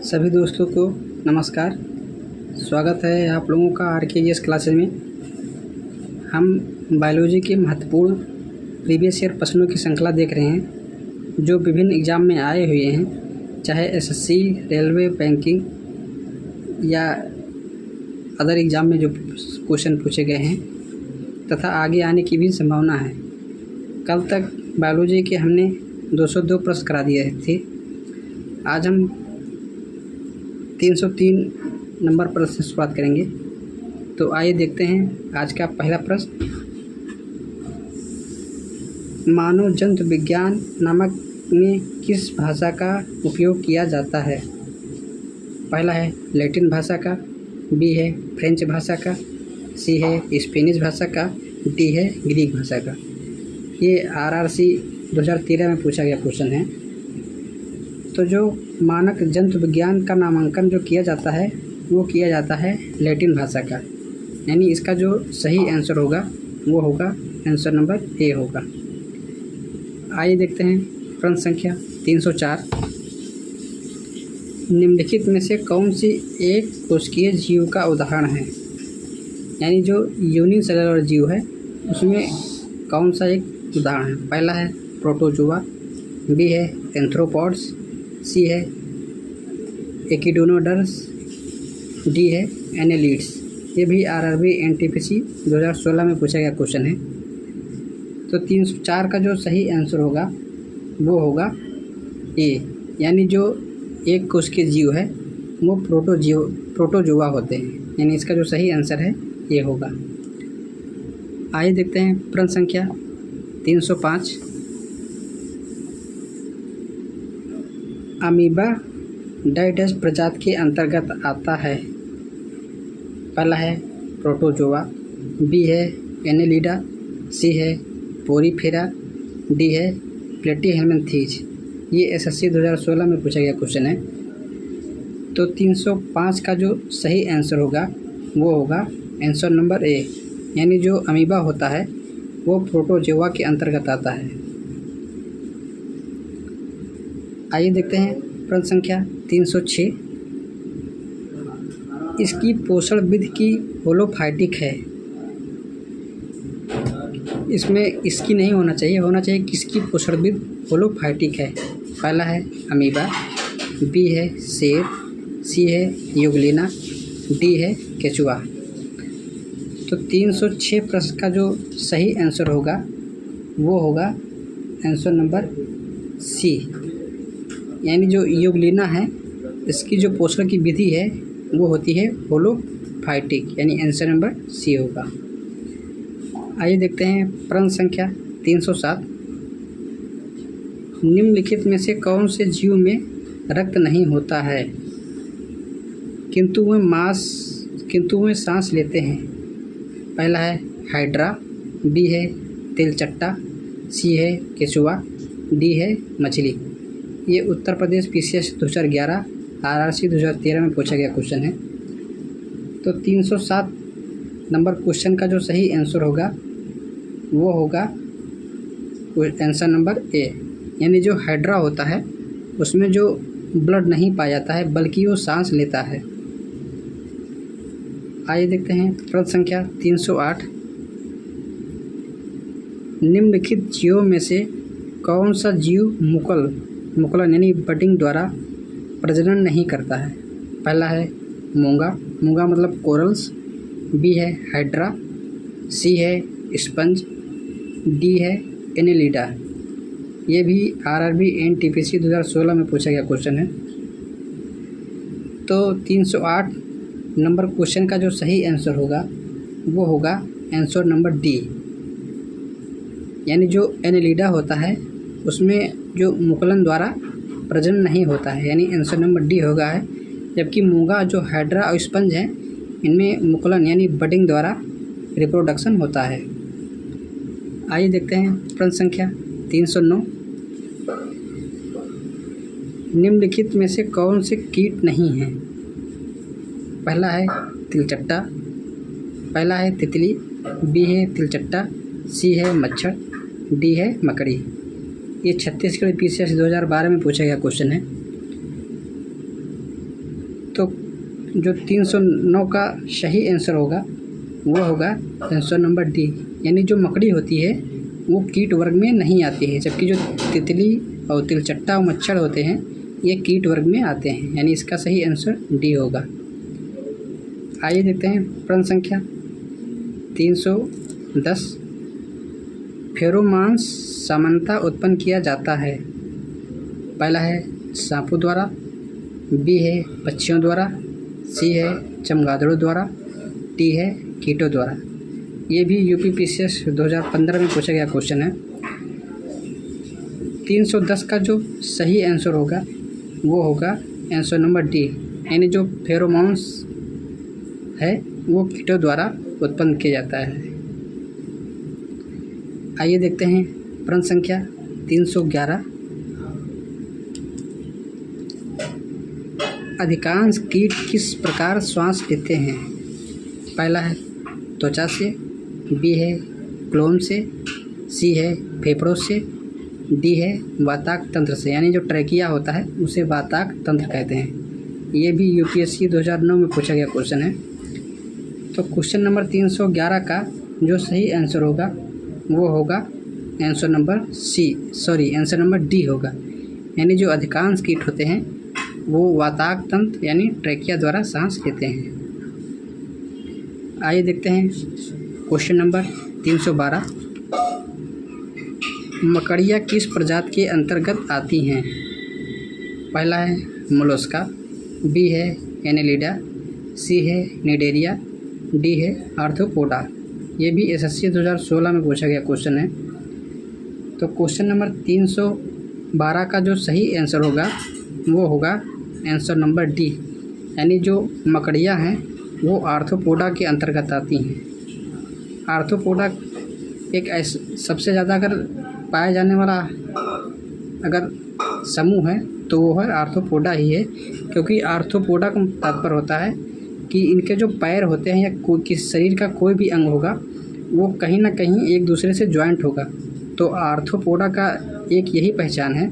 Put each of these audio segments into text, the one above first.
सभी दोस्तों को नमस्कार। स्वागत है आप लोगों का RKGS क्लासेस में। हम बायोलॉजी के महत्वपूर्ण प्रीवियस ईयर प्रश्नों की श्रृंखला देख रहे हैं जो विभिन्न एग्ज़ाम में आए हुए हैं, चाहे SSC, रेलवे, बैंकिंग या अदर एग्ज़ाम में जो क्वेश्चन पूछे गए हैं तथा आगे आने की भी संभावना है। कल तक बायोलॉजी के हमने 202 प्रश्न करा दिए थे। आज हम 303 नंबर प्रश्न से शुरुआत करेंगे। तो आइए देखते हैं आज का पहला प्रश्न। मानव जंतु विज्ञान नामक में किस भाषा का उपयोग किया जाता है? पहला है लैटिन भाषा का, बी है फ्रेंच भाषा का, सी है स्पेनिश भाषा का, डी है ग्रीक भाषा का। ये RRC 2013 में पूछा गया क्वेश्चन है। तो जो मानक जंतु विज्ञान का नामांकन जो किया जाता है वो किया जाता है लैटिन भाषा का, यानी इसका जो सही आंसर होगा वो होगा आंसर नंबर ए होगा। आइए देखते हैं प्रश्न संख्या 304। निम्नलिखित में से कौन सी एक कोशिकीय जीव का उदाहरण है? यानी जो यूनिसेलुलर जीव है उसमें कौन सा एक उदाहरण है? पहला है प्रोटोजोआ, बी है एंथ्रोपॉड्स, सी है एकिडोनोडर्स, डी है एनेलिड्स। ये भी RRB NTPC 2016 में पूछा गया क्वेश्चन है। तो 304 का जो सही आंसर होगा वो होगा ए, यानी जो एक कोशिकीय जीव है वो प्रोटोजोआ होते हैं, यानी इसका जो सही आंसर है ये होगा। आइए देखते हैं प्रश्न संख्या 305। अमीबा डाइडस प्रजाति के अंतर्गत आता है। पहला है प्रोटोजोआ, बी है एनेलिडा, सी है पोरीफेरा, डी है प्लेटीहेल्मिन्थीज। ये SSC 2016 में पूछा गया क्वेश्चन है। तो 305 का जो सही आंसर होगा वो होगा आंसर नंबर ए, यानी जो अमीबा होता है वो प्रोटोजोआ के अंतर्गत आता है। आइए देखते हैं प्रश्न संख्या 306। इसकी पोषण विधि की होलोफाइटिक है। इसमें इसकी नहीं होना चाहिए, होना चाहिए किसकी पोषण विधि होलोफाइटिक है। पहला है अमीबा, बी है सेब, सी है यूग्लिना, डी है केचुआ। तो 306 प्रश्न का जो सही आंसर होगा वो होगा आंसर नंबर सी, यानी जो यूग्लिना है इसकी जो पोषण की विधि है वो होती है होलोफाइटिक, यानी आंसर नंबर सी होगा। आइए देखते हैं प्रश्न संख्या 307। निम्नलिखित में से कौन से जीव में रक्त नहीं होता है किंतु वे सांस लेते हैं? पहला है हाइड्रा, बी है तिलचट्टा, सी है केचुआ, डी है मछली। ये उत्तर प्रदेश PCS 2011 RRC 2013 में पूछा गया क्वेश्चन है। तो 307 नंबर क्वेश्चन का जो सही आंसर होगा वो होगा आंसर नंबर ए, यानी जो हाइड्रा होता है उसमें जो ब्लड नहीं पाया जाता है बल्कि वो सांस लेता है। आइए देखते हैं प्रश्न संख्या 308। निम्नलिखित जीवों में से कौन सा जीव मुकुलन यानी बडिंग द्वारा प्रजनन नहीं करता है? पहला है मूंगा मतलब कोरल्स, बी है हाइड्रा, सी है स्पंज, डी है एनेलिडा। ये भी RRB NTPC 2016 में पूछा गया क्वेश्चन है। तो 308 नंबर क्वेश्चन का जो सही आंसर होगा वो होगा आंसर नंबर डी, यानी जो एनेलिडा होता है उसमें जो मुकुलन द्वारा प्रजनन नहीं होता है, यानी आंसर नंबर डी होगा है। जबकि मूंगा जो हाइड्रा और स्पंज हैं इनमें मुकुलन यानी बडिंग द्वारा रिप्रोडक्शन होता है। आइए देखते हैं प्रश्न संख्या 309। निम्नलिखित में से कौन से कीट नहीं हैं? पहला है तिलचट्टा, पहला है तितली, बी है तिलचट्टा, सी है मच्छर, डी है मकड़ी। ये छत्तीसगढ़ PCS 2012 में पूछा गया क्वेश्चन है। तो जो 309 का सही आंसर होगा वो होगा आंसर नंबर डी, यानी जो मकड़ी होती है वो कीट वर्ग में नहीं आती है, जबकि जो तितली और तिलचट्टा और मच्छर होते हैं ये कीट वर्ग में आते हैं, यानी इसका सही आंसर डी होगा। आइए देखते हैं प्रश्न संख्या 310। फेरोमोन्स सामान्यतः उत्पन्न किया जाता है। पहला है सांपों द्वारा, बी है पक्षियों द्वारा, सी है चमगादड़ों द्वारा, डी है कीटों द्वारा। ये भी यूपी PCS 2015 में पूछा गया क्वेश्चन है। 310 का जो सही आंसर होगा वो होगा आंसर नंबर डी, यानी जो फेरोमोन्स है वो कीटों द्वारा उत्पन्न किया जाता है। आइए देखते हैं प्रश्न संख्या 311। अधिकांश कीट किस प्रकार श्वास लेते हैं? पहला है त्वचा से, बी है क्लोम से, सी है फेफड़ों से, डी है वाताक तंत्र से, यानी जो ट्रैकिया होता है उसे वाताक तंत्र कहते हैं। ये भी UPSC 2009 में पूछा गया क्वेश्चन है। तो क्वेश्चन नंबर 311 का जो सही आंसर होगा वो होगा answer number answer number D होगा, यानी जो अधिकांश कीट होते हैं वो वाताक तंत्र यानी ट्रैकिया द्वारा सांस लेते हैं। आइए देखते हैं क्वेश्चन नंबर 312। मकड़ियाँ किस प्रजाति के अंतर्गत आती हैं? पहला है मोलस्का, बी है एनेलिडा, सी है निडेरिया, डी है आर्थ्रोपोडा। ये भी SSC 2016 में पूछा गया क्वेश्चन है। तो क्वेश्चन नंबर 312 का जो सही आंसर होगा वो होगा आंसर नंबर डी, यानी जो मकड़ियाँ हैं वो आर्थ्रोपोडा के अंतर्गत आती हैं। आर्थ्रोपोडा एक सबसे ज़्यादा अगर पाया जाने वाला अगर समूह है तो वो है आर्थ्रोपोडा ही है, क्योंकि आर्थ्रोपोडा का तात्पर्य होता है कि इनके जो पैर होते हैं या कोई किस शरीर का कोई भी अंग होगा वो कहीं ना कहीं एक दूसरे से ज्वाइंट होगा। तो आर्थ्रोपोडा का एक यही पहचान है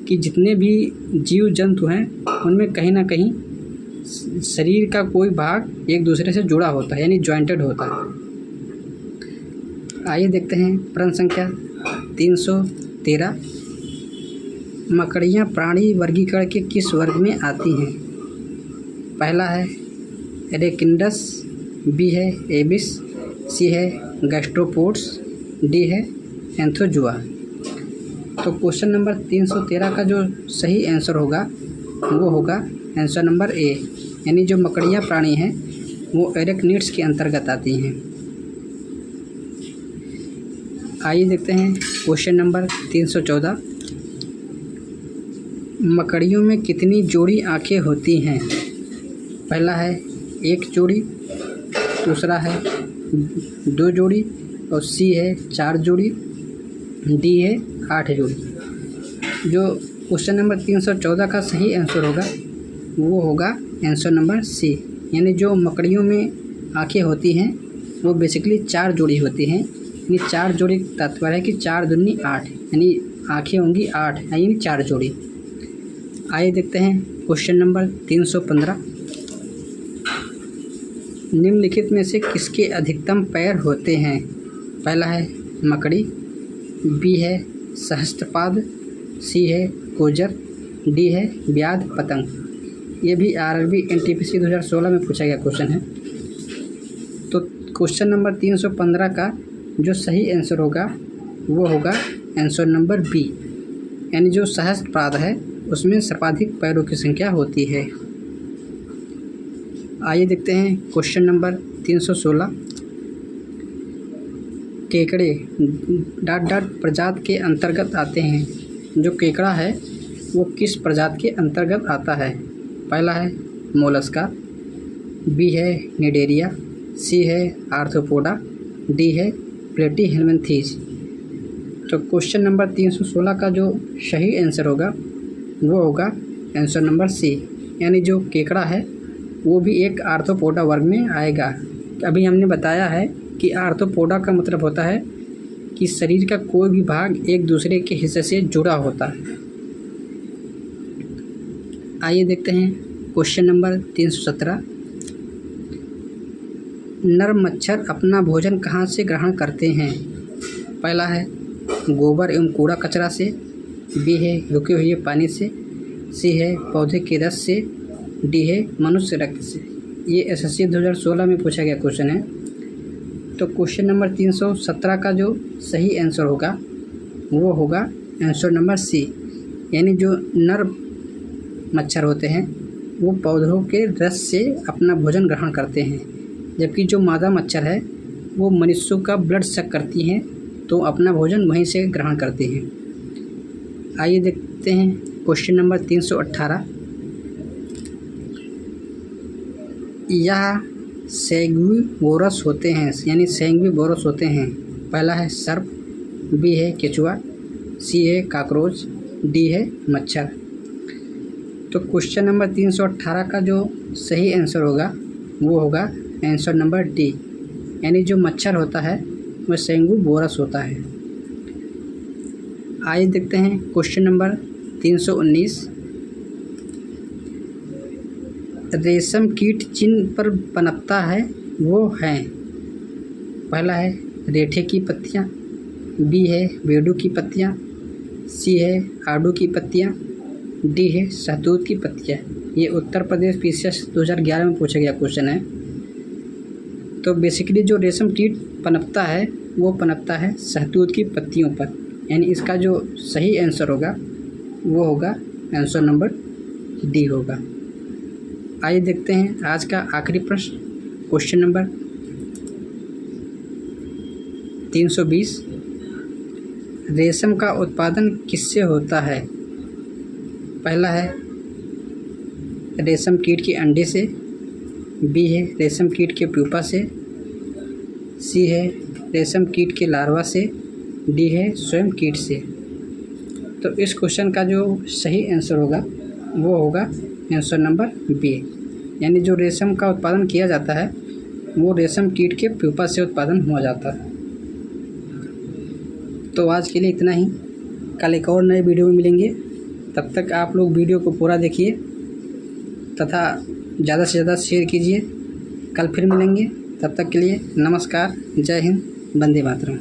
कि जितने भी जीव जंतु हैं उनमें कहीं ना कहीं शरीर का कोई भाग एक दूसरे से जुड़ा होता है, यानी ज्वाइंटेड होता है। आइए देखते हैं प्रश्न संख्या 313। मकड़ियाँ प्राणी वर्गीकरण के किस वर्ग में आती हैं? पहला है एरेकिडस, बी है एबिस, सी है गैस्ट्रोपोड्स, डी है एंथोजुआ। तो क्वेश्चन नंबर 313 का जो सही आंसर होगा वो होगा आंसर नंबर ए, यानी जो मकड़ियाँ प्राणी हैं वो एरेक्निड्स के अंतर्गत आती हैं। आइए देखते हैं क्वेश्चन नंबर 314। मकड़ियों में कितनी जोड़ी आँखें होती हैं? पहला है 1 जोड़ी, दूसरा है 2 जोड़ी, और सी है 4 जोड़ी, डी है 8 जोड़ी। जो क्वेश्चन नंबर 314 का सही आंसर होगा वो होगा आंसर नंबर सी, यानी जो मकड़ियों में आँखें होती हैं वो बेसिकली 4 जोड़ी होती हैं। यानी 4 जोड़ी तात्पर्य है कि 4 दूनी 8, यानी आँखें होंगी 8, यानी 4 जोड़ी। आइए देखते हैं क्वेश्चन नंबर 315। निम्नलिखित में से किसके अधिकतम पैर होते हैं? पहला है मकड़ी, बी है सहस्त्रपाद, सी है कोजर, डी है व्याध पतंग। ये भी RRB NTPC 2016 में पूछा गया क्वेश्चन है। तो क्वेश्चन नंबर 315 का जो सही आंसर होगा वो होगा आंसर नंबर बी, यानी जो सहस्त्रपाद है उसमें सर्वाधिक पैरों की संख्या होती है। आइए देखते हैं क्वेश्चन नंबर 316। केकड़े डाट प्रजाति के अंतर्गत आते हैं। जो केकड़ा है वो किस प्रजाति के अंतर्गत आता है? पहला है मोलस्का, बी है निडेरिया, सी है आर्थ्रोपोडा, डी है प्लेटीहेल्मिन्थीज। तो क्वेश्चन नंबर 316 का जो सही आंसर होगा वो होगा आंसर नंबर सी, यानी जो केकड़ा है वो भी एक आर्थ्रोपोडा वर्ग में आएगा। अभी हमने बताया है कि आर्थ्रोपोडा का मतलब होता है कि शरीर का कोई भी भाग एक दूसरे के हिस्से से जुड़ा होता है। आइए देखते हैं क्वेश्चन नंबर 317। नर मच्छर अपना भोजन कहाँ से ग्रहण करते हैं? पहला है गोबर एवं कूड़ा कचरा से, बी है रुके हुए पानी से, सी है पौधे के रस से, डी है मनुष्य रक्त से। ये एसएससी 2016 में पूछा गया क्वेश्चन है। तो क्वेश्चन नंबर 317 का जो सही आंसर होगा वो होगा आंसर नंबर सी, यानी जो नर मच्छर होते हैं वो पौधों के रस से अपना भोजन ग्रहण करते हैं, जबकि जो मादा मच्छर है वो मनुष्यों का ब्लड सक करती हैं तो अपना भोजन वहीं से ग्रहण करती हैं। आइए देखते हैं क्वेश्चन नंबर 318। यह सैंग्विवोरस होते हैं, यानी सैंग्विवोरस होते हैं। पहला है सर्प, बी है केचुआ, सी है काकरोच, डी है मच्छर। तो क्वेश्चन नंबर 318 का जो सही आंसर होगा वो होगा आंसर नंबर डी, यानी जो मच्छर होता है वह सैंग्विवोरस होता है। आइए देखते हैं क्वेश्चन नंबर 319। रेशम कीट जिन पर पनपता है वो हैं, पहला है रेठे की पत्तियाँ, बी है बेडू की पत्तियाँ, सी है आड़ू की पत्तियाँ, डी है शहतूत की पत्तियाँ। ये उत्तर प्रदेश पीसीएस 2011 में पूछा गया क्वेश्चन है। तो बेसिकली जो रेशम कीट पनपता है वो पनपता है शहतूत की पत्तियों पर, यानी इसका जो सही आंसर होगा वो होगा आंसर नंबर डी होगा। आइए देखते हैं आज का आखिरी प्रश्न, क्वेश्चन नंबर 320। रेशम का उत्पादन किससे होता है? पहला है रेशम कीट के अंडे से, बी है रेशम कीट के प्यूपा से, सी है रेशम कीट के लार्वा से, डी है स्वयं कीट से। तो इस क्वेश्चन का जो सही आंसर होगा वो होगा आंसर नंबर बी, यानी जो रेशम का उत्पादन किया जाता है वो रेशम कीट के प्यूपा से उत्पादन हो जाता है। तो आज के लिए इतना ही, कल एक और नए वीडियो में मिलेंगे। तब तक आप लोग वीडियो को पूरा देखिए तथा ज़्यादा से ज़्यादा शेयर कीजिए। कल फिर मिलेंगे, तब तक के लिए नमस्कार, जय हिंद, वंदे मातरम।